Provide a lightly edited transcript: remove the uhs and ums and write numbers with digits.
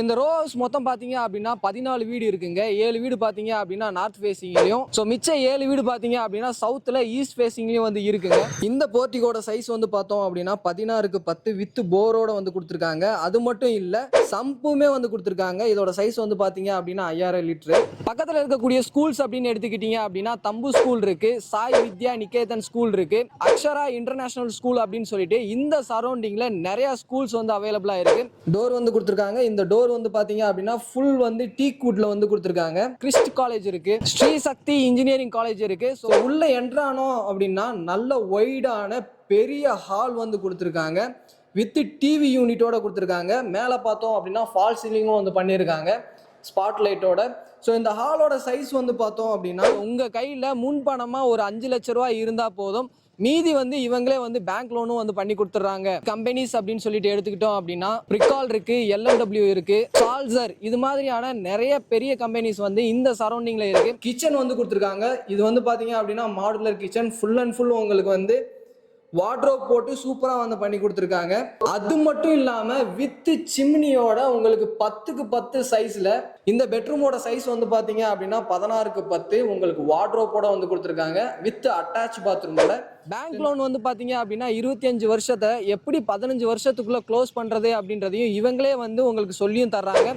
இந்த row house மொத்தம் பாத்தீங்க அப்படின்னா 14 வீடு இருக்குங்க. 7 வீடு பாத்தீங்க அப்படின்னா நார்த் ஃபேசிங்லயும், ஸோ மிச்சம் 7 வீடு பாத்தீங்க அப்படின்னா சவுத்துல ஈஸ்ட் ஃபேசிங்லயும் வந்து இருக்குங்க. இந்த போர்ட்டிகோட சைஸ் வந்து பார்த்தோம் அப்படின்னா 16க்கு 10 வித் போரோட வந்து கொடுத்துருக்காங்க. அது மட்டும் இல்ல, சம்புமே வந்து கொடுத்துருக்காங்க. இதோட சைஸ் வந்து பாத்தீங்க அப்படின்னா 5000 லிட்டர். பக்கத்துல இருக்கக்கூடிய ஸ்கூல்ஸ் அப்படின்னு எடுத்துக்கிட்டீங்க அப்படின்னா தம்பு ஸ்கூல் இருக்கு, சாய் வித்யா நிகேதன் ஸ்கூல் இருக்கு, அக்ஷரா இன்டர்நேஷனல் ஸ்கூல் அப்படின்னு சொல்லிட்டு இந்த சரௌண்டிங்ல நிறைய ஸ்கூல்ஸ் வந்து அவைலபிளா இருக்கு. டோர் வந்து கொடுத்துருக்காங்க. இந்த டோர் வந்து பாத்தீங்க அப்படின்னா ஃபுல் வந்து டீக் வுட்ல வந்து கொடுத்துருக்காங்க. கிறிஸ்ட் காலேஜ் இருக்கு, ஸ்ரீ சக்தி இன்ஜினியரிங் காலேஜ் இருக்கு. ஸோ உள்ள என்ட்ரானோ அப்படின்னா நல்ல வைடான பெரிய ஹால் வந்து கொடுத்துருக்காங்க. வித் டிவி யூனிட்டோட கொடுத்துருக்காங்க. மேலே பார்த்தோம் அப்படின்னா ஃபால் சீலிங்கும் வந்து பண்ணியிருக்காங்க ஸ்பாட் லைட்டோட. ஸோ இந்த ஹாலோட சைஸ் வந்து பார்த்தோம் அப்படின்னா உங்கள் கையில் முன்பணமாக ஒரு 5 லட்ச ரூபா இருந்தால் போதும். மீதி வந்து இவங்களே வந்து பேங்க் லோனும் வந்து பண்ணி கொடுத்துறாங்க. கம்பெனிஸ் அப்படின்னு சொல்லிட்டு எடுத்துக்கிட்டோம் அப்படின்னா பிரிகால் இருக்கு, LMW இருக்கு, சால்சர், இது மாதிரியான நிறைய பெரிய கம்பெனிஸ் வந்து இந்த சரௌண்டிங்ல இருக்கு. கிச்சன் வந்து கொடுத்துருக்காங்க. இது வந்து பாத்தீங்க அப்படின்னா modular kitchen, full and full உங்களுக்கு வந்து வார்ட்ரோப் போட்டு சூப்பரா வந்து பண்ணி கொடுத்துருக்காங்க. அது மட்டும் இல்லாம வித் சிம்னியோட உங்களுக்கு 10க்கு 10 சைஸ்ல இந்த பெட்ரூமோட சைஸ் வந்து பாத்தீங்க அப்படின்னா 16க்கு 10 உங்களுக்கு வார்ட்ரோப்போட வந்து கொடுத்துருக்காங்க வித் அட்டாச் பாத்ரூமோட. பேங்க் லோன் வந்து பாத்தீங்க அப்படின்னா 25 வருஷத்தை எப்படி 15 வருஷத்துக்குள்ள க்ளோஸ் பண்றது அப்படின்றதையும் இவங்களே வந்து உங்களுக்கு சொல்லியும் தர்றாங்க.